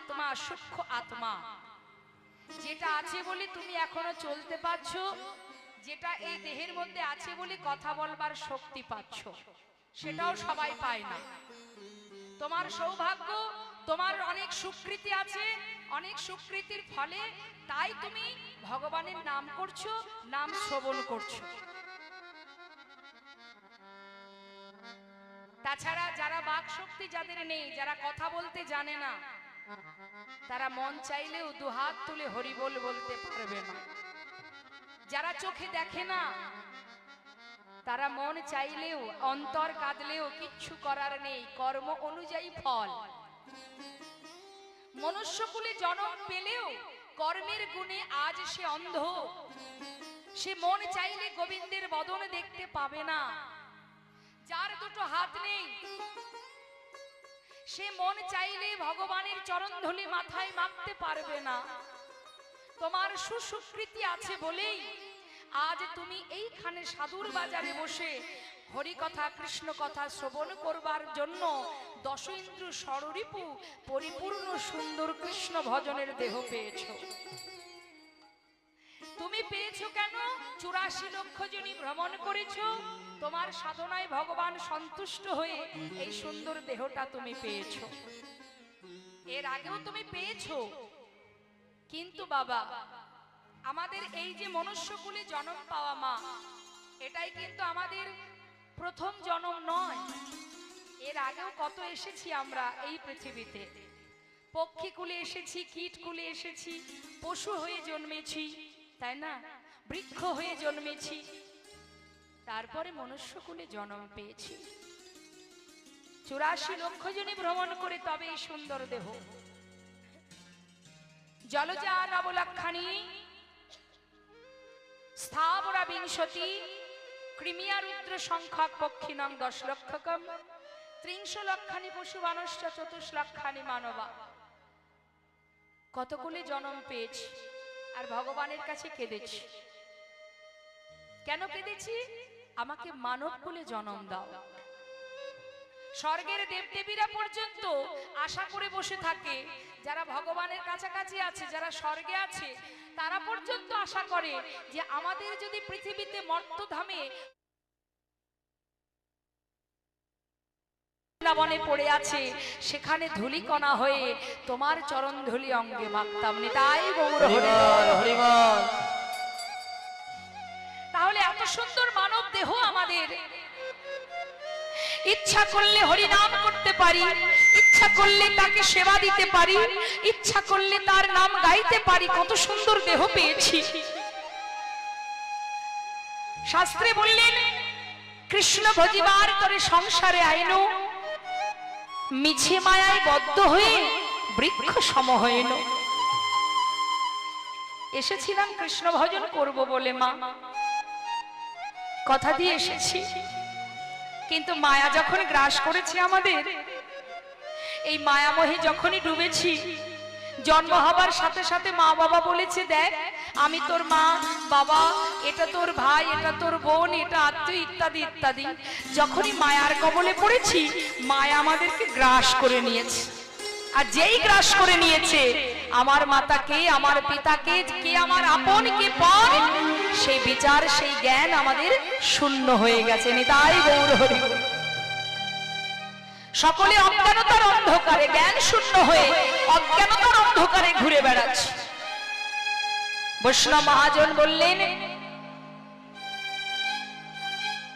আত্মা, সূক্ষ্ম আত্মা, যেটা আছে বলে তুমি এখনো চলতে পারছো, যেটা এই দেহের মধ্যে আছে বলে কথা বলবার শক্তি পাচ্ছ, সেটাও সবাই পায় না। তোমার সৌভাগ্য, তোমার অনেক সুকৃতি আছে, অনেক সুকৃতির ফলে তাই তুমি ভগবানের নাম করছো, নাম শ্রবণ করছো। তাছাড়া যারা বাক শক্তি যাদের নেই, যারা কথা বলতে জানে না, তারা মন চাইলেও দুহাত তুলে হরি বল বলতে পারবে না। যারা চোখে দেখে না, তারা মন চাইলেও অন্তর কাঁদলেও কিচ্ছু করার নেই, কর্ম অনুযায়ী ফল। মনুষ্যকুলে জন্ম পেলেও কর্মের গুণে আজ সে অন্ধ, সে মন চাইলে গোবিন্দের বদন দেখতে পাবে না। যার দুটো হাত নেই, সে মন চাইলে ভগবানের চরণধূলি মাথায় মাখতে পারবে না। তোমার সুসুকৃতি আছে বলেই আজ তুমি এইখানে সাধুর বাজারে বসে হরি কথা, কৃষ্ণ কথা শ্রবণ করবার জন্য দশ ইন্দ্র ষড়রিপু পরিপূর্ণ সুন্দর কৃষ্ণ ভজনের দেহ পেয়েছো। তুমি পেয়েছো কেন? 84 লক্ষ জনি ভ্রমণ করেছো, তোমার সাধনায় ভগবান সন্তুষ্ট হয়ে এই সুন্দর দেহটা তুমি পেয়েছো। এর আগেও তুমি পেয়েছো, কিন্তু বাবা আমাদের এই যে মনুষ্যকুলে জন্ম পাওয়া মা, এটাই কিন্তু আমাদের প্রথম জন্ম নয়। এর আগেও কত এসেছি আমরা এই পৃথিবীতে, পক্ষী কুলে এসেছি, কীট কুলে এসেছি, পশু হয়ে জন্মেছি, তাই না? বৃক্ষ হয়ে জন্মেছি, তারপরে মনুষ্যকুলে জন্ম পেয়েছি। 84 লক্ষ জনি ভ্রমণ করে তবে এই সুন্দর দেহ। জলজা নবলক্ষানি স্থাবরা বিংশতি কৃমিয়া রুদ্র সংখ্যক পক্ষিণং 10 লক্ষকম 30 লক্ষানি পশু মানুষ্য 24 লক্ষানি মানবা। কতগুলি জন্ম পেয়েছি আর ভগবানের কাছে কেঁদেছি। কেন কেঁদেছি? আমাকে মানব কুলে জন্ম দাও। স্বর্গের দেবদেবীরা পর্যন্ত আশা করে বসে থাকে, যারা ভগবানের কাছাকাছি আছে, যারা স্বর্গে আছে, তারা পর্যন্ত আশা করে যে আমাদের যদি পৃথিবীতে মর্তধামে বনে পড়ে আছে, সেখানে ধূলিকণা হয়ে তোমার চরণ ধূলি অঙ্গে মাখতাম। নিতাই গৌর হরিবল। তাহলে এত সুন্দর মানব দেহ আমাদের, ইচ্ছা করলে হরি নাম করতে পারি, ইচ্ছা করলে তাকে সেবা দিতে পারি, ইচ্ছা করলে তার নাম গাইতে পারি। কত সুন্দর দেহ পেয়েছি। শাস্ত্রে বললেন, কৃষ্ণ ভজিবার তরে সংসারে আইনো, মিছে মায়ায় বদ্ধ হয়ে বৃক্ষ সম হইল। এসেছিলাম কৃষ্ণ ভজন করব বলে মা, কথা দিয়ে এসেছি, কিন্তু মায়া যখন গ্রাস করেছে আমাদের, এই মায়ামোহে যখনই ডুবেছি, জন্ম হবার সাথে সাথে মা বাবা বলেছে, দেখ আমি তোর মা, বাবা এটা তোর ভাই, এটা তোর বোন, এটা আত্মীয় ইত্যাদি ইত্যাদি। যখনই মায়ার কবলে পড়েছি, মায়া আমাদেরকে গ্রাস করে নিয়েছে। আর যেই গ্রাস করে নিয়েছে, আমার মাতাকে, আমার পিতাকে, কে আমার আপন কে পর, সেই বিচার, সেই জ্ঞান আমাদের শূন্য হয়ে গেছে। নিতাই গৌর হরি। সকলে অজ্ঞানতার অন্ধকারে, জ্ঞান শূন্য হয়ে অজ্ঞানতার অন্ধকারে ঘুরে বেড়াচ্ছে। বৈষ্ণব মহাজন বললেন,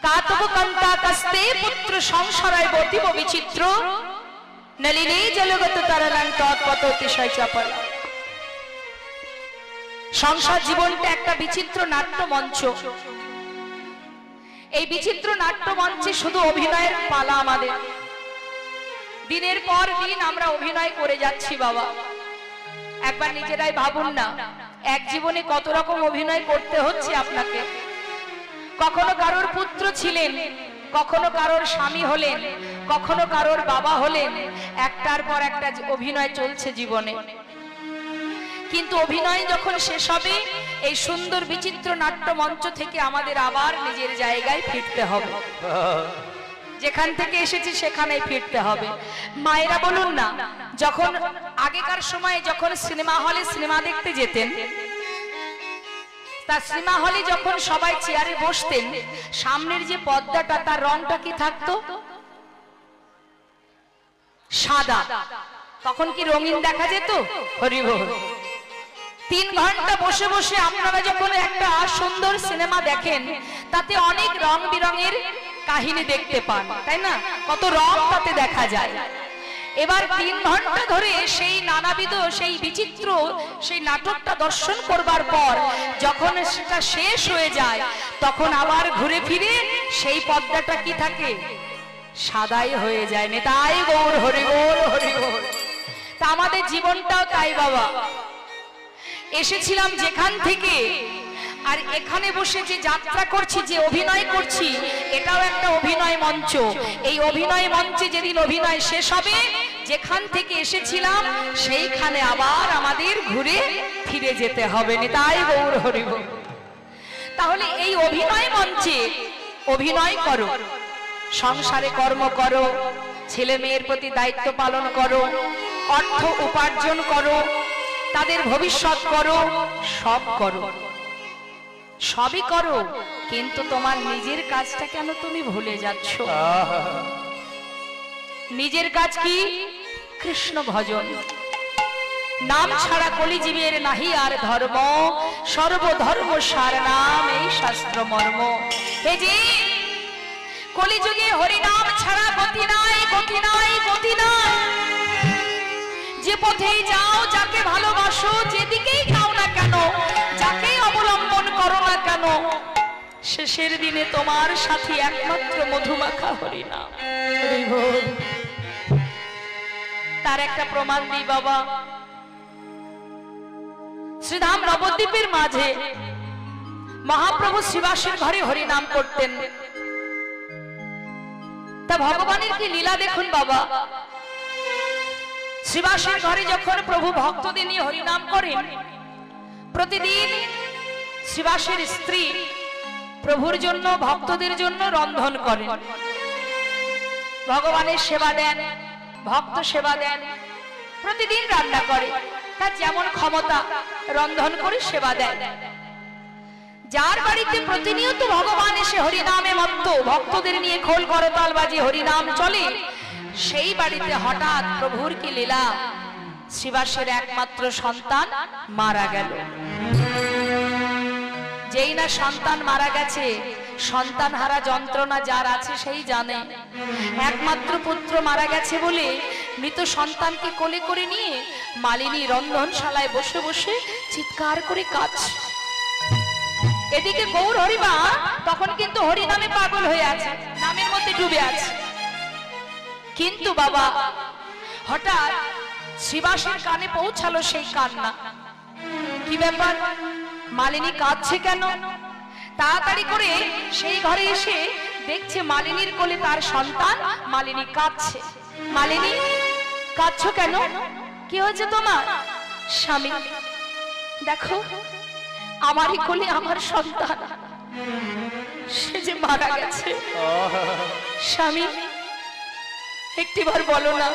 কাতব কান্তা কাস্তে পুত্র সংসারায় বতিব বিচিত্র নলিনে জলগত তারানাং তৎপত অতিশয় চপল। সংসার জীবনটা একটা বিচিত্র নাট্য মঞ্চ। এই বিচিত্র নাট্য মঞ্চে শুধু অভিনয়ের পালা আমাদের। দিনের পর দিন আমরা অভিনয় করে যাচ্ছি বাবা। একবার নিজেরাই ভাবুন না, এক জীবনে কত রকম অভিনয় করতে হচ্ছে আপনাকে। কখনো কারোর পুত্র ছিলেন, কখনো কারোর স্বামী হলেন, কখনো কারোর বাবা হলেন, একটার পর একটা অভিনয় চলছে জীবনে। কিন্তু অভিনয় যখন শেষ হবে, এই সুন্দর বিচিত্র নাট্য মঞ্চ থেকে আমাদের আবার নিজের জায়গায় ফিরতে হবে। যেখান থেকে এসেছি সেখানেই ফিরতে হবে। মায়েরা বলুন না, যখন আগেকার সময়ে যখন সিনেমা হলে সিনেমা দেখতে যেতেন, তা সিনেমা হলে যখন সবাই চেয়ারে বসতেন, সামনের যে পর্দাটা তার রংটা কি থাকতো? সাদা। তখন কি রঙিন দেখা যেত? হরি বল। 3 ঘন্টা বসে বসে আপনারা যখন একটা সুন্দর সিনেমা দেখেন, তাতে অনেক রং বিরঙের কাহিনী দেখতে পান, তাই না? কত রং তাতে দেখা যায়। এবার 3 ঘন্টা ধরে সেই নানাবিধ সেই বিচিত্র সেই নাটকটা দর্শন করবার পর যখন সেটা শেষ হয়ে যায়, তখন আবার ঘুরে ফিরে সেই পর্দাটা কি থাকে? সাদাই হয়ে যায়। নেতাই গৌর হরি বল, হরি বল। তা আমাদের জীবনটাও তাই বাবা। এসেছিলাম যেখান থেকে, আর এখানে বসে যে যাত্রা করছি, যে অভিনয় করছি, এটাও একটা অভিনয় মঞ্চ। এই অভিনয় মঞ্চে যেদিন অভিনয় শেষ হবে, যেখান থেকে এসেছিলাম সেইখানে আবার আমাদের ঘুরে ফিরে যেতে হবে। নিতাই গৌর হরি বল। তাহলে এই অভিনয় মঞ্চে অভিনয় করো, সংসারে কর্ম করো, ছেলে মেয়ের প্রতি দায়িত্ব পালন করো, অর্থ উপার্জন করো, তাদের ভবিষ্যৎ করো, সব করো, সবই করো, কিন্তু তোমার নিজের কাজটা কেন তুমি ভুলে যাচ্ছ? নিজের কাজ কি? কৃষ্ণ ভজন। নাম ছাড়া কলিজীবের নাহি আর ধর্ম, সর্বধর্ম সার নাম এই শাস্ত্র মর্ম। হে জি, কলিযুগে হরিনাম ছাড়া গতি নাই, গতি নাই, গতি নাই। যে পথেই যাও, যাকে ভালোবাসো, যেদিকেই যাও না কেন, যাকেই অবলম্বন করো না কেন, শেষের দিনে তোমার সাথী একমাত্র মধুমাখা হরিনাম। তার একটা প্রমাণ দিই বাবা। শ্রীধাম নবদ্বীপের মাঝে মহাপ্রভু শ্রীবাসের ঘরে হরিনাম করতেন। তা ভগবানের কি লীলা দেখুন বাবা। শ্রীবাসের ঘরে যখন প্রভু ভক্তদের নিয়ে হরিনাম করেন, প্রতিদিন শ্রীবাসের স্ত্রী প্রভুর জন্য, ভক্তদের জন্য রন্ধন করেন, ভগবানের সেবা দেন, ভক্ত সেবা দেন, প্রতিদিন রান্না করে, তার যেমন ক্ষমতা রন্ধন করে সেবা দেন। যার বাড়িতে প্রতিনিয়ত ভগবান এসে হরিনামে মত্ত ভক্তদের নিয়ে খোল করতাল বাজি হরিনাম চলে, সেই বাড়িতে হঠাৎ প্রভুর কি লীলা, শ্রীবাসের একমাত্র সন্তান মারা গেল। যেই না সন্তান মারা গেছে, সন্তান হারা যন্ত্রণা যার আছে সেই জানে। একমাত্র পুত্র মারা গেছে বলে মৃত সন্তানকে কোলে করে নিয়ে মালিনী রন্ধনশালায় বসে বসে চিৎকার করে কাঁদছে। এদিকে গৌর হরিমা তখন কিন্তু হরিনামে পাগল হয়ে আছে, নামের মধ্যে ডুবে আছে। কিন্তু বাবা হঠাৎ শ্রীবাসের কানে পৌঁছালো সেই কান্না। কি ব্যাপার, মালিনী কাঁদছে কেন? তাড়াতাড়ি করে সেই ঘরে এসে দেখছে মালিনীর কোলে তার সন্তান, মালিনী কাঁদছে। মালিনী, কাঁদছো কেন? কি হয়েছে তোমার? স্বামী, দেখো আমারই কোলে আমার সন্তান, সে যে মারা গেছে। স্বামী, একটিবার বলো না।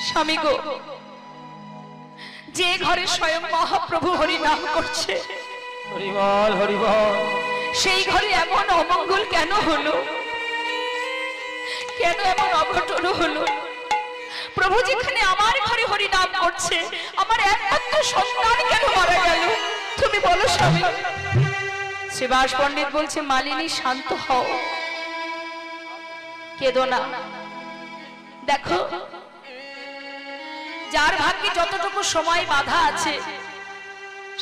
স্বামী গো, যে ঘরে স্বয়ং মহাপ্রভু হরি নাম করছে, হরিবল হরিবল, সেই ঘরে এমন অমঙ্গল কেন হলো? কেন এমন অঘটন হলো? প্রভু যেখানে আমার ঘরে হরি নাম করছে, আমার একমাত্র সন্তান কেন মারা গেল? তুমি বলো স্বামী। শ্রীবাস পণ্ডিত বলছে, মালিনী শান্ত হও, কেঁদো না। দেখো, যার ভাগ্যে যতটুকু সময় বাধা আছে,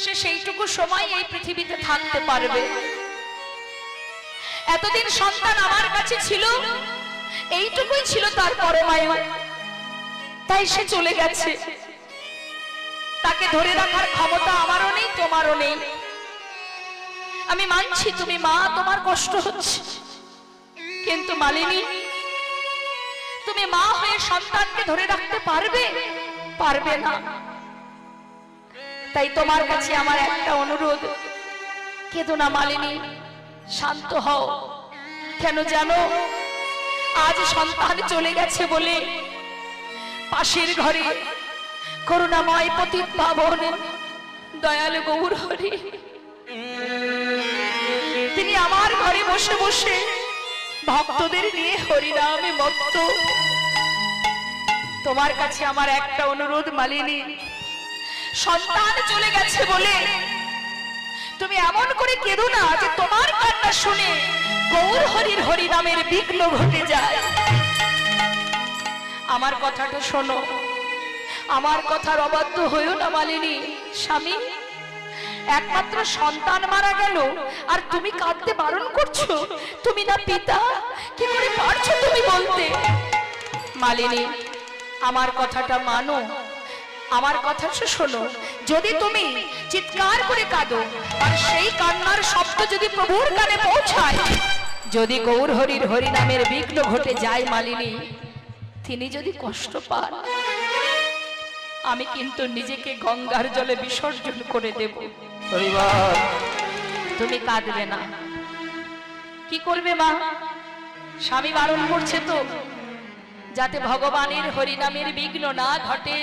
সে সেইটুকু সময় এই পৃথিবীতে থাকতে পারবে। এতদিন সন্তান আমার কাছে ছিল, এইটুকুই ছিল তার পরমায়ু, তাই সে চলে গেছে। তাকে ধরে রাখার ক্ষমতা আমারও নেই, তোমারও নেই। আমি মানছি তুমি মা, তোমার কষ্ট হচ্ছে, কিন্তু মালিনী, তুমি মা হয়ে সন্তানকে ধরে রাখতে পারবে? পারবে না। তাই তোমার কাছে আমার একটা অনুরোধ, কেঁদো না মালিনী, শান্ত হও। কেন জানো? আজ সন্তান চলে গেছে বলে পাশের ঘরে করুণাময় পতিত পাবন দয়াল গৌর হরি তিনি আমার ঘরে বসে বসে ভক্তদের নিয়ে হরিনামে মত্ত। তোমার কাছে আমার একটা অনুরোধ মালিনী, সন্তান চলে গেছে বলে তুমি এমন করে কেঁদো না যে তোমার কান্না শুনে গৌর হরির হরিনামের বিঘ্ন ঘটে যায়। আমার কথাটা শোনো, আমার কথার অবাধ্য হইও না মালিনী। স্বামী, একমাত্র সন্তান মারা গেল আর তুমি কাঁদতে বারণ করছো? তুমি না পিতা, কি করে পারছো তুমি বলতে? মালিনী, আমার কথাটা মানো, আমার কথা শোনো। যদি তুমি চিৎকার করে কাঁদো আর সেই কান্নার শব্দ যদি প্রভুর কানে পৌঁছায়, যদি গৌর হরির হরিনামের বিঘ্ন ঘটে যায় মালিনী, তিনি যদি কষ্ট পান, আমি কিন্তু নিজেকে গঙ্গার জলে বিসর্জন করে দেব। হরিবল। তুমি কাঁদবে না। কি করবে মা? স্বামী বারণ করছে তো, যাতে ভগবানের হরিনামের বিঘ্ন না ঘটে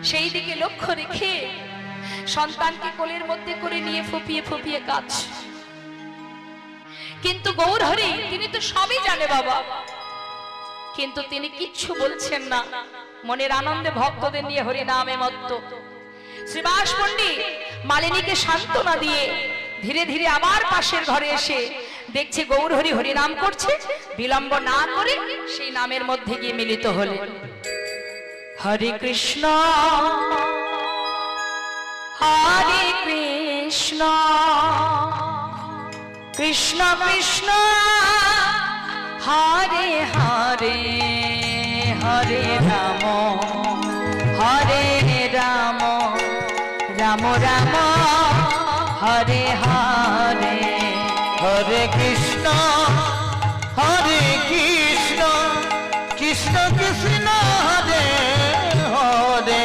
সেই দিকে লক্ষ্য রেখে সন্তানকে কোলের মধ্যে করে নিয়ে ফুপিয়ে ফুপিয়ে কাঁদছে। কিন্তু গৌর হরি তিনি তো সবই জানে বাবা, কিন্তু তিনি কিচ্ছু বলছেন না, মনের আনন্দে ভক্তদের নিয়ে হরিনামে মত্ত। শ্রীবাস পণ্ডিত মালিনীকে সান্ত্বনা দিয়ে ধীরে ধীরে আবার পাশের ঘরে এসে দেখছে গৌর হরি হরিনাম করছে, বিলম্ব না করে সেই নামের মধ্যে গিয়ে মিলিত হলেন। হরে কৃষ্ণ হরে কৃষ্ণ কৃষ্ণ কৃষ্ণ হরে হরে হরে রাম হরে রাম রাম রাম হরে হরে। হরে কৃষ্ণ হরে কৃষ্ণ কৃষ্ণ কৃষ্ণ হরে হরে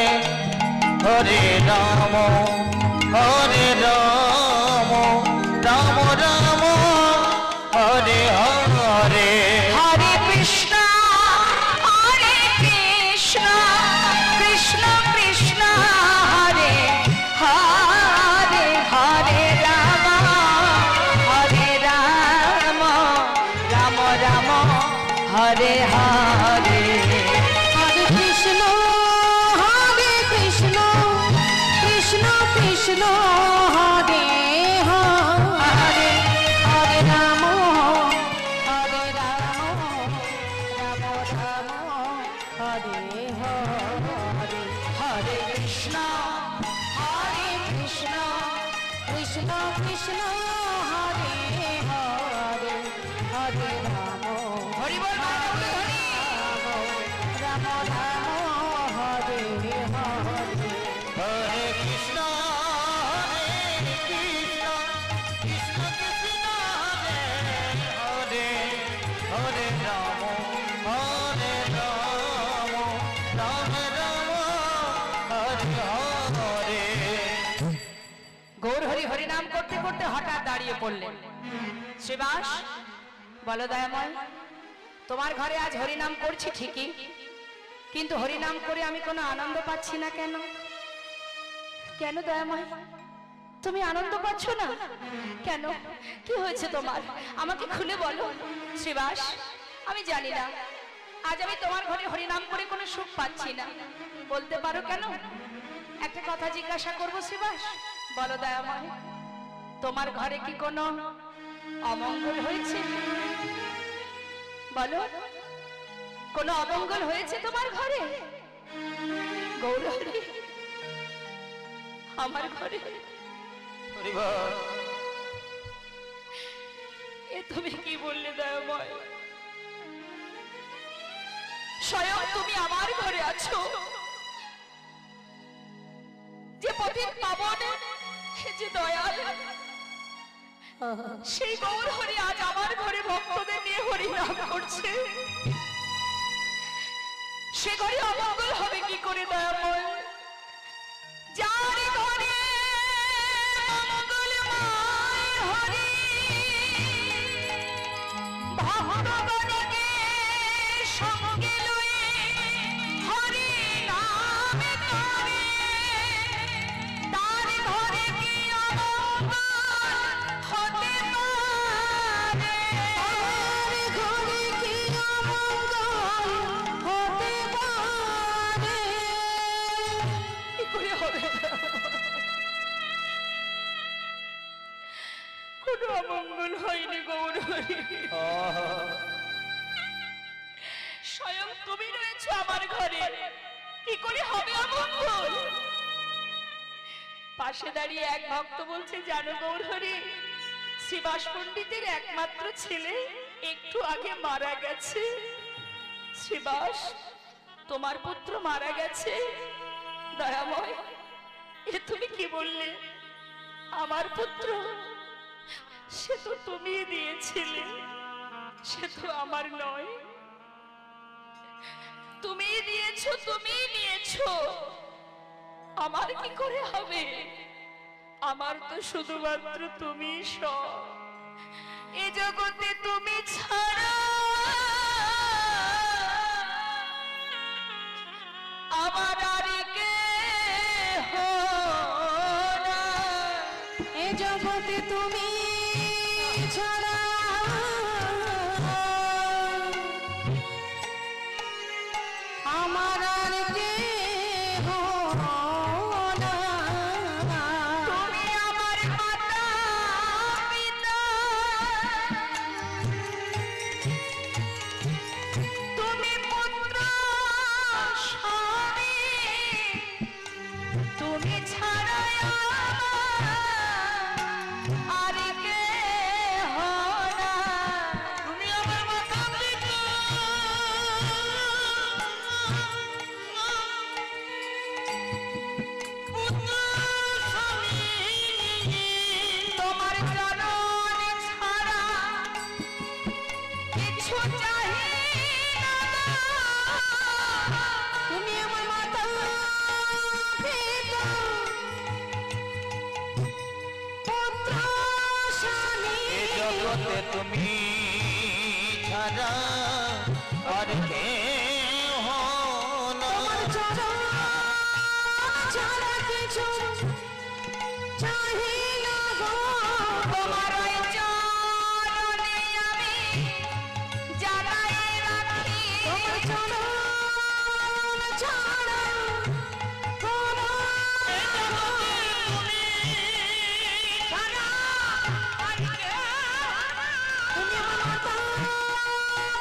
হরে রাম হরে রাম রাম রাম হরে হরে। হরে কৃষ্ণ হরে কৃষ্ণ কৃষ্ণ কৃষ্ণ হরে হরে হরে রাম হরে রাম রাম রাম হরে হরে। হরে কৃষ্ণ হরে কৃষ্ণ কৃষ্ণ কৃষ্ণ হরে হরে হরে রাম হরে রাম রাম রাম হরে হরে। হরে কৃষ্ণ হরে কৃষ্ণ কৃষ্ণ কৃষ্ণ হরে হরে হরে রাম হরি বল রাম রাম হরে হরে। হরে কৃষ্ণ হরে কৃষ্ণ কৃষ্ণ কৃষ্ণ হরে হরে হরে রাম হরে রাম রাম রাম হরে হরে। গৌর হরি হরিনাম করতে করতে হঠাৎ দাঁড়িয়ে পড়লেন। শ্রীবাস, বলো দয়াময়, তোমার ঘরে আজ হরিনাম করছি ঠিকই, কিন্তু হরিনাম করে আমি কোনো আনন্দ পাচ্ছি না কেন? কেন দয়াময়, তুমি আনন্দ পাচ্ছ না কেন? কি হয়েছে তোমার? আমাকে খুলে বলো। শ্রীবাস, আমি জানি না, আজ আমি তোমার ঘরে হরিনাম করে কোনো সুখ পাচ্ছি না। বলতে পারো কেন? একটা কথা জিজ্ঞাসা করবো শ্রীবাস, বলো দয়াময়, তোমার ঘরে কি কোনো অমঙ্গল হয়েছে? বলো, কোনো অমঙ্গল হয়েছে তোমার ঘরে? গৌরহরি, আমার ঘরে হরিবল। এ তুমি কি বললে দয়াময়? স্বয়ং তুমি আমার ঘরে আছো, যে পতিত পাবন, যে দয়াল, সেই গৌর হরি আজ আমার ঘরে ভক্তদের নিয়ে হরিনাম করছে। সে ঘরে অমঙ্গল হবে কি করে দয়াময়? যার ঘরে মঙ্গলময় হরি, কোনো অমঙ্গল হয়নি গৌরহরি। স্বয়ং তুমি রয়েছো আমার ঘরে, কি করে হবে অমঙ্গল? পাশে দাঁড়িয়ে এক ভক্ত বলছে, জানো গৌরহরি, শ্রীবাস পণ্ডিতের একমাত্র ছেলে একটু আগে মারা গেছে। শ্রীবাস, তোমার পুত্র মারা গেছে? দয়াময়, এ তুমি কি বললে? আমার পুত্র, সে তো তুমি দিয়েছিলে, সে তো আমার নয়। তুমি দিয়েছো, তুমি নিয়েছো, আমার কি করে হবে? আমার তো শুধুমাত্র তুমি সব, এ জগতে তুমি ছাড়া আমার আর কেহ নাই। এ জগতে তুমি ছাড়া আমার আর কেহ নাই। তুমি আমার মাতা পিতা, তুমি পুত্র স্বামী, তুমি ছাড়া আর কেহ নাই। তুমি আমার মাতা পিতা, পুত্র স্বামী, তোমার চরণ ছাড়া কিছু চাহি না। তুমি আমার মাতা পিতা পুত্র স্বামী। এ জগতে তুমি ছাড়া আর কেহ তোমার নাই। চরণ ছাড়া কিছু চাহি না গো। তোমার ওই চরণে আমি জানাই রাখি, তোমার চরণ ছাড়া কোনো ছাড়া আর কেহ তুমি আমার মাতা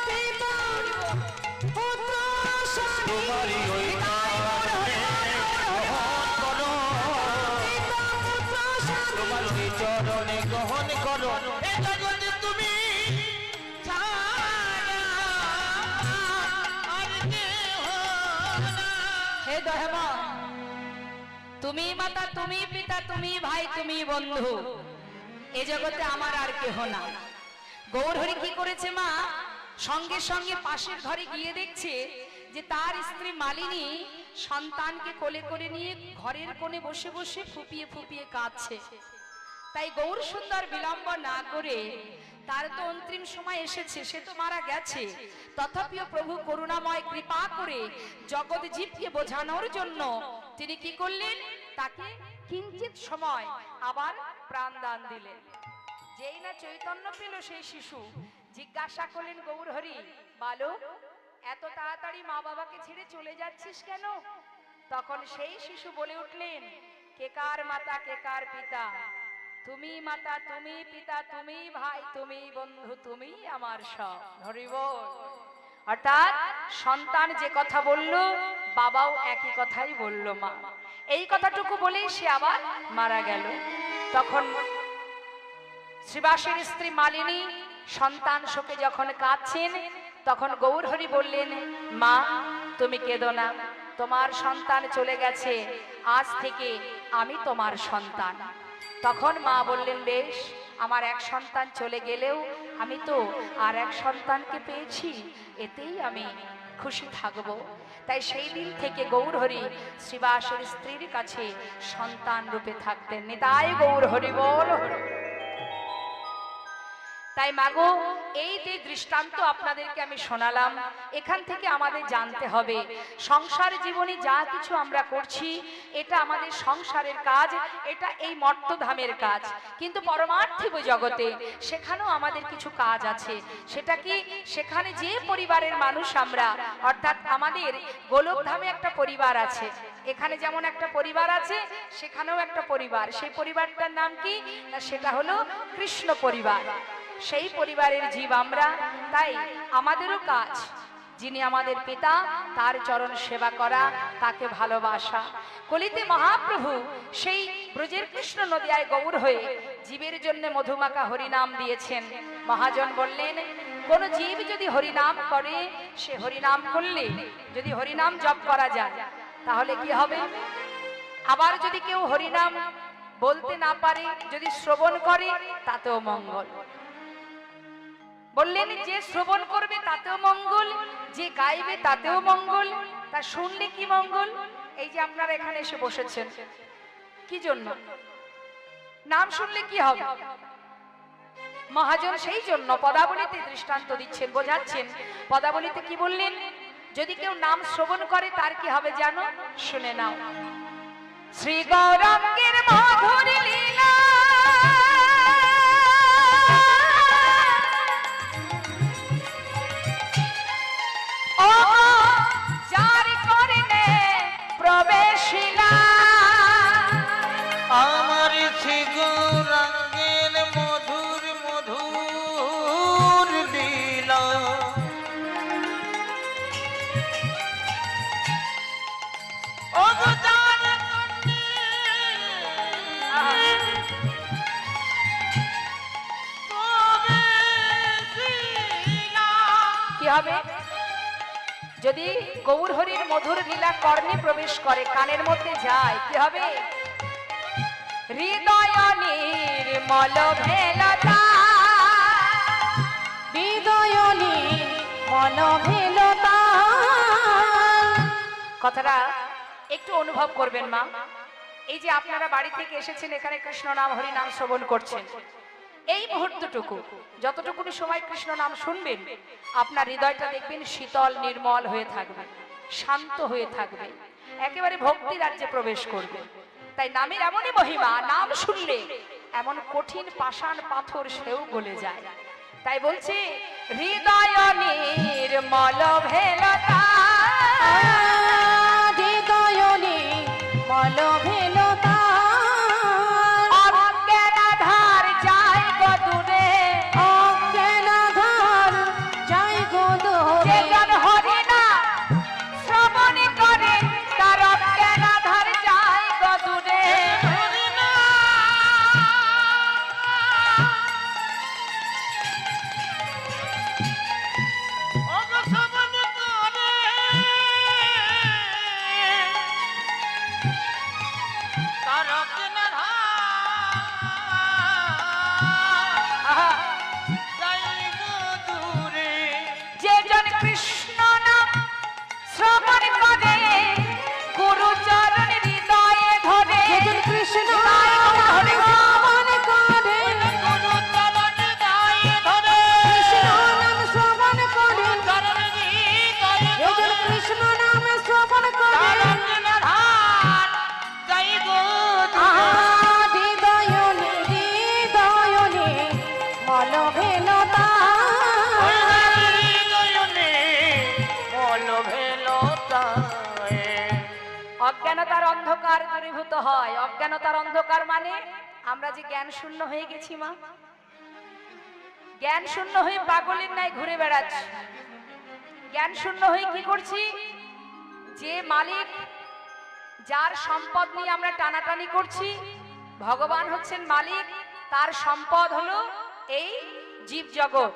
পিতা পুত্র স্বামী। তোমারই ওই চরণে গ্রহণ করো, পিতা পুত্র স্বামী। তোমার ওই চরণে গ্রহণ করো। এ জগতে তুমি ছাড়া আর কেহ নাই। হে দয়াময়, তুমি মাতা, তুমি পিতা, তুমি ভাই, তুমি বন্ধু, এ জগতে আমার আর কেহ না। গৌরহরি কি করেছে মা, সঙ্গে সঙ্গে পাশের ঘরে গিয়ে দেখছে যে তার স্ত্রী মালিনী সন্তানকে কোলে করে নিয়ে ঘরের কোণে বসে বসে ফুপিয়ে ফুপিয়ে কাঁদছে। তাই গৌর সুন্দর বিলম্ব না করে, তার তো অন্তিম সময় এসেছে, সে তো মারা গেছে, তথাপিও প্রভু করুণাময় কৃপা করে জগৎ জীবকে বোঝানোর জন্য তিনি কি করলেন, তাকে কিঞ্চিত সময় আবার প্রাণদান দিলেন। যেই না চৈতন্য পেল সেই শিশু, জিজ্ঞাসা করলেন গৌরহরি, বালক, এত তাড়াতাড়ি মা বাবাকে ছেড়ে চলে যাচ্ছিস কেন? তখন সেই শিশু বলে উঠলেন, কে কার মাতা, কে কার পিতা? তুমি মাতা, তুমি পিতা, তুমি ভাই, তুমি বন্ধু, তুমি আমার সব। হরি বল। অর্থাৎ সন্তান যে কথা বলল, বাবাও একই কথাই বলল মা। এই কথাটুকু বলেই সে আবার মারা গেল। তখন শ্রীবাসের স্ত্রী মালিনী সন্তান শোকে যখন কাঁদছেন, তখন গৌরহরি বললেন, মা তুমি কেঁদো না, তোমার সন্তান চলে গেছে, আজ থেকে আমি তোমার সন্তান। তখন মা বললেন, বেশ, আমার এক সন্তান চলে গেলেও আমি তো আর এক সন্তানকে পেয়েছি, এতেই আমি খুশি থাকব। তাই সেই দিন থেকে গৌরহরি শ্রীবাসের স্ত্রীর কাছে সন্তান রূপে থাকতেন। নিতাই গৌর হরি বল। তাই মাগো, এই যে দৃষ্টান্ত আপনাদেরকে আমি শোনালাম, এখান থেকে আমাদের জানতে হবে সংসার জীবনে যা কিছু আমরা করছি এটা আমাদের সংসারের কাজ, এটা এই মর্তধামের কাজ। কিন্তু পরমার্থিক জগতে সেখানেও আমাদের কিছু কাজ আছে। সেটা কি? সেখানে যে পরিবারের মানুষ আমরা, অর্থাৎ আমাদের গোলকধামে একটা পরিবার আছে। এখানে যেমন একটা পরিবার আছে, সেখানেও একটা পরিবার। সেই পরিবারটার নাম কি? না, সেটা হলো কৃষ্ণ পরিবার। সেই পরিবারের জীব আমরা। তাই আমাদেরও কাজ, যিনি আমাদের পিতা তার চরণ সেবা করা, তাকে ভালোবাসা। কলিতে মহাপ্রভু সেই ব্রজের কৃষ্ণ নদিয়ায় গৌর হয়ে জীবের জন্য মধুমাখা হরিনাম দিয়েছেন। মহাজন বললেন, কোন জীব যদি হরিনাম করে, সে হরিনাম করলে যদি হরিনাম জপ করা যায় তাহলে কি হবে? আবার যদি কেউ হরিনাম বলতে না পারে, যদি শ্রবণ করে, তাতেও মঙ্গল। বললেন, যে শ্রবণ করবে তাতেও মঙ্গল, যে গাইবে তাতেও মঙ্গল। তা শুনলে কি মঙ্গল? এই যে আপনারা এখানে এসে বসেছেন, কি জন্য? নাম শুনলে কি হবে? মহাজন সেই জন্য পদাবলিতে দৃষ্টান্ত দিচ্ছেন, বোঝাচ্ছেন। পদাবলিতে কি বললেন? যদি কেউ নাম শ্রবণ করে তার কি হবে জানো? শুনে নাও। শ্রী গৌরাঙ্গের মধুর লীলা, যার করলে প্রবেশিলা, আমার শ্রী গৌরাঙ্গের মধুর মধুর লীলা, ও গো যার প্রবেশিলা। কি হবে? যদি গৌর হরির মধুর লীলা কর্ণে প্রবেশ করে, কানের মধ্যে যায়, কি হবে? হৃদয় নির্মল ভেলতা, হৃদয় নির্মল ভেলতা। কথাটা একটু অনুভব করবেন মা। এই যে আপনারা বাড়ি থেকে এসেছেন, এখানে কৃষ্ণ নাম হরিনাম শ্রবণ করছেন, এই মুহূর্তটুকু যতটুকু সময় কৃষ্ণ নাম শুনবেন, আপনার হৃদয়টা দেখবেন শীতল নির্মল হয়ে থাকবে, শান্ত হয়ে থাকবে, একেবারে ভক্তি রাজ্যে প্রবেশ করবে। তাই নামের এমনই মহিমা, নাম শুনলে এমন কঠিন পাষাণ পাথর সেও গলে যায়। তাই বলছি, হৃদয় নির্মল ভেলতা, হৃদয় নির্মল ভেলতা। অজ্ঞানাধার যায় গদূরে, অজ্ঞানাধার যায় গো দূরে। যে জন হরিনাম শ্রবণ করে, তার অজ্ঞানাধার যায় গদূরে। ও গো শ্রবণ করে, তার আহা, যাই গো দূরে। যে জন কৃষ্ণ নাম শ্রবণ করে, গুরু চরণ হৃদয়ে ধরে। যেজন কৃষ্ণ হৃদয় ধরে গো। শ্রবণ করে, গুরু চরণ গায়ে ধরে, কৃষ্ণ নাম শ্রবণ করে, চরণ হৃদয়ে যেজন ধরে, কৃষ্ণ নাম শ্রবণ করে। তার অজ্ঞানাধার যাই গো দূরে। হৃদয় হৃদয় নির্মল ভেলতা। অজ্ঞানতার অন্ধকার দূরীভূত হয়। অজ্ঞানতার অন্ধকার মানে আমরা যে জ্ঞান শূন্য হয়ে গেছি মা, জ্ঞান শূন্য হয়ে পাগলের ন্যায় ঘুরে বেড়াচ্ছি। জ্ঞান শূন্য হয়ে কি করছি? যে মালিক, যার সম্পদ নিয়ে আমরা টানাটানি করছি, ভগবান হচ্ছেন মালিক, তার সম্পদ হলো এই জীব জগৎ,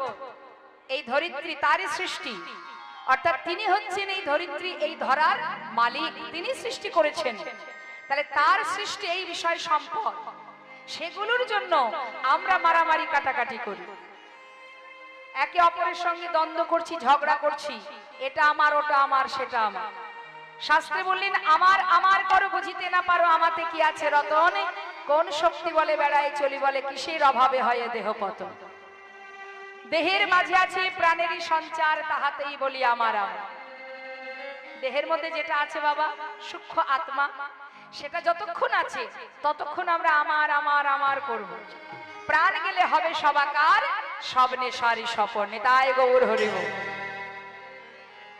এই ধরিত্রী, তারই সৃষ্টি। অর্থাৎ তিনি হচ্ছেন এই ধরিত্রী, এই ধরার মালিক, তিনি সৃষ্টি করেছেন। তাহলে তার সৃষ্টি এই বিষয় সম্পদ, সেগুলোর জন্য আমরা মারামারি কাটাকাটি করি, একে অপরের সঙ্গে দ্বন্দ্ব করছি, ঝগড়া করছি, এটা আমার, ওটা আমার, সেটা আমার। শাস্ত্রে বললেন, আমার আমার করো, বুঝিতে না পারো আমাতে কি আছে রতন, কোন শক্তি বলে বেড়ায় চলি, বলে কিসের অভাবে হয় এ দেহ পতন। দেহের মাঝে আছে প্রাণেরই সঞ্চার, তাহাতেই বলি আমার আমার। দেহের মধ্যে যেটা আছে বাবা সূক্ষ্ম আত্মা, সেটা যতক্ষণ আছে ততক্ষণ আমরা আমার আমার আমার করব। প্রাণ গেলে হবে সবাকার, সব নেশারই স্বপন। নিতাই গৌর হরি বল।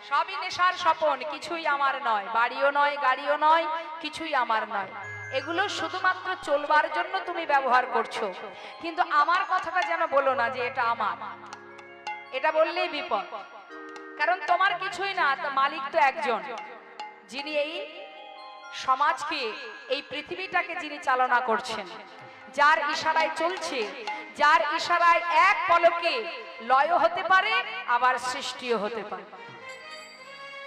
সবই নেশার স্বপন, কিছুই আমার নয়, বাড়িও নয়, গাড়িও নয়, কিছুই আমার নয়। এগুলো শুধুমাত্র চলবার জন্য তুমি ব্যবহার করছো, কিন্তু আমার কথাটা যেন বলো না যে এটা আমার। এটা বললেই বিপদ, কারণ তোমার কিছুই না, মালিক তো একজন, যিনি এই সমাজকে, এই পৃথিবীটাকে যিনি চালনা করছেন, যার ইশারায় চলছে, যার ইশারায় এক পলকে লয় হতে পারে আবার সৃষ্টিও হতে পারে।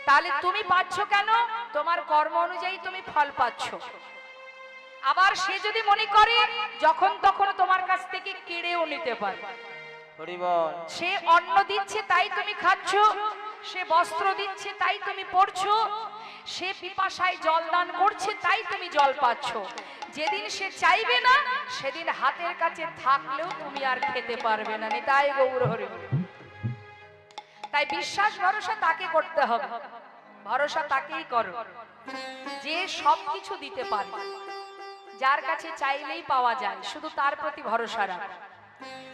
তাহলে তুমি পাচ্ছ কেন? তোমার কর্ম অনুযায়ী তুমি ফল পাচ্ছ। আবার সে যদি মনে করে যখন তখন তোমার কাছ থেকে কেড়েও নিতে পারে। সে অন্ন দিচ্ছে তাই তুমি খাচ্ছ, সে বস্ত্র দিচ্ছে তাই তুমি পরছো, সে পিপাসায় জল দান করছে তাই তুমি জল পাচ্ছ। যেদিন সে চাইবে না সেদিন হাতের কাছে থাকলেও তুমি আর খেতে পারবে না। নিতাই গৌর হরি বল। তাই বিশ্বাস ভরসা তাকে করতে হবে, ভরসা তাকেই করো যে সবকিছু দিতে পারে, যার কাছে চাইলেই পাওয়া যায়, শুধু তার প্রতি ভরসা রাখো।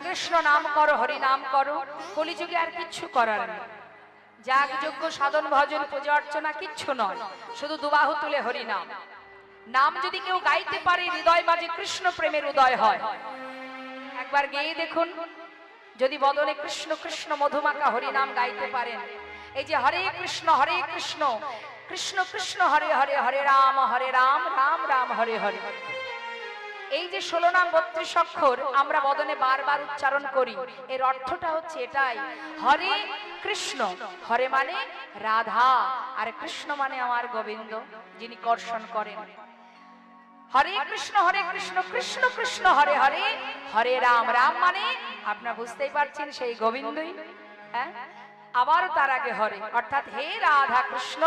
কৃষ্ণ নাম করো, হরি নাম করো, কলিযুগে আর কিচ্ছু করার নেই। যাগ যজ্ঞ সাধন ভজন পূজা অর্চনা কিচ্ছু নয়, শুধু দুবাহু তুলে হরি নাম। নাম যদি কেউ গাইতে পারে, হৃদয় মাঝে কৃষ্ণ প্রেমের উদয় হয়। একবার গেয়ে দেখুন, যদি বদনে কৃষ্ণ কৃষ্ণ মধুমাখা হরি নাম গাইতে পারেন। এই যে হরে কৃষ্ণ কৃষ্ণ কৃষ্ণ হরে হরে, হরে রাম রাম রাম হরে হরে, এই যে 16 নাম 32 অক্ষর আমরা বদনে বারবার উচ্চারণ করি, এর অর্থটা হচ্ছে এটাই, হরে কৃষ্ণ। হরে মানে রাধা, আর কৃষ্ণ মানে আমার গোবিন্দ, যিনি কর্ষণ করেন। হরে কৃষ্ণ কৃষ্ণ কৃষ্ণ হরে হরে, হরে রাম রাম মানে আপনারা বুঝতেই পারছেন সেই গোবিন্দই। হ্যাঁ, আবার তার আগে হরে, অর্থাৎ হে রাধা কৃষ্ণ,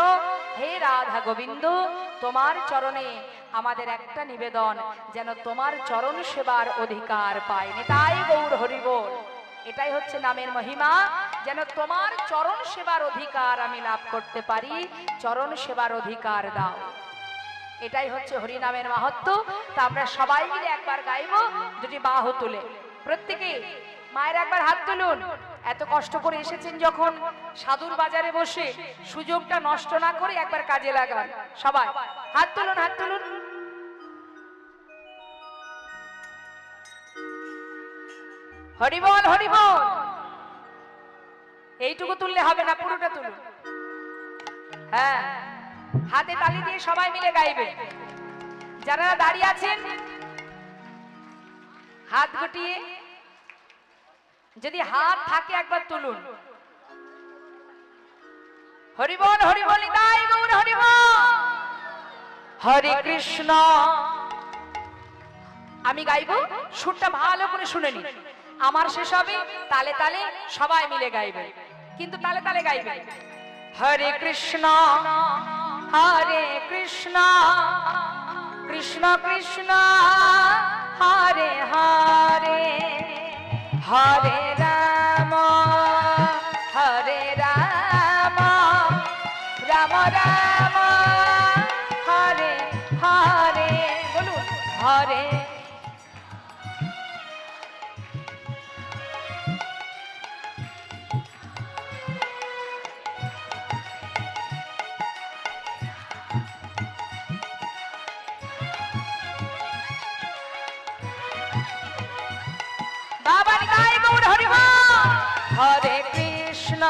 হে রাধা গোবিন্দ, তোমার চরণে আমাদের একটা নিবেদন, যেন তোমার চরণ সেবার অধিকার পাই। নিতাই গৌর হরি বল। এটাই হচ্ছে নামের মহিমা, যেন তোমার চরণ সেবার অধিকার আমি লাভ করতে পারি, চরণ সেবার অধিকার দাও। এটাই হচ্ছে হরি নামের মাহাত্ম্য। তা আমরা সবাই মিলে একবার গাইবো, দুটি বাহু তুলে। প্রত্যেকে মায়ের একবার হাত তুলুন। এত কষ্ট করে এসেছেন যখন, সাধুর বাজারে বসে সুযোগটা নষ্ট না করে একবার কাজে লাগান। সবাই হাত তুলুন, হাত তুলুন। হরি বল, হরি বল। এইটুকু তুললে হবে না, পুরোটা তুলুন। হ্যাঁ, হাতে তালি দিয়ে সবাই মিলে গাইবে। যারা দাঁড়িয়ে আছেন হাত গুটিয়ে, যদি হাত থাকে একবার তুলুন। হরি বল, হরি বল, নিতাই গৌর হরি বল। হরে কৃষ্ণ। আমি গাইবো, সুরটা ভালো করে শুনে নিন। আমার শেষ হবে, তালে তালে সবাই মিলে গাইবে, কিন্তু তালে তালে গাইবে। হরে কৃষ্ণ কৃষ্ণ কৃষ্ণ হরে হরে, হরে রাম রাম রাম হরে হরে। বলুন হরে। বাবা নিতাই গৌর হরি বল। হরে কৃষ্ণ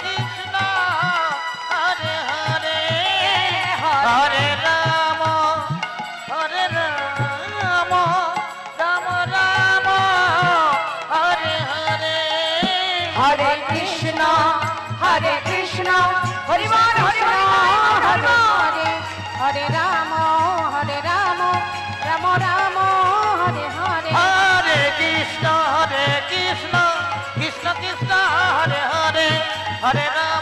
কৃষ্ণ হরে হরে হরে রাম রাম রাম হরে হরে হরে কৃষ্ণ হরে কৃষ্ণ হরে কৃষ্ণ হরে হরে হরে রাম রাম রাম হরে হরে হরে কৃষ্ণ কৃষ্ণ কৃষ্ণ হরে হরে হরে রাম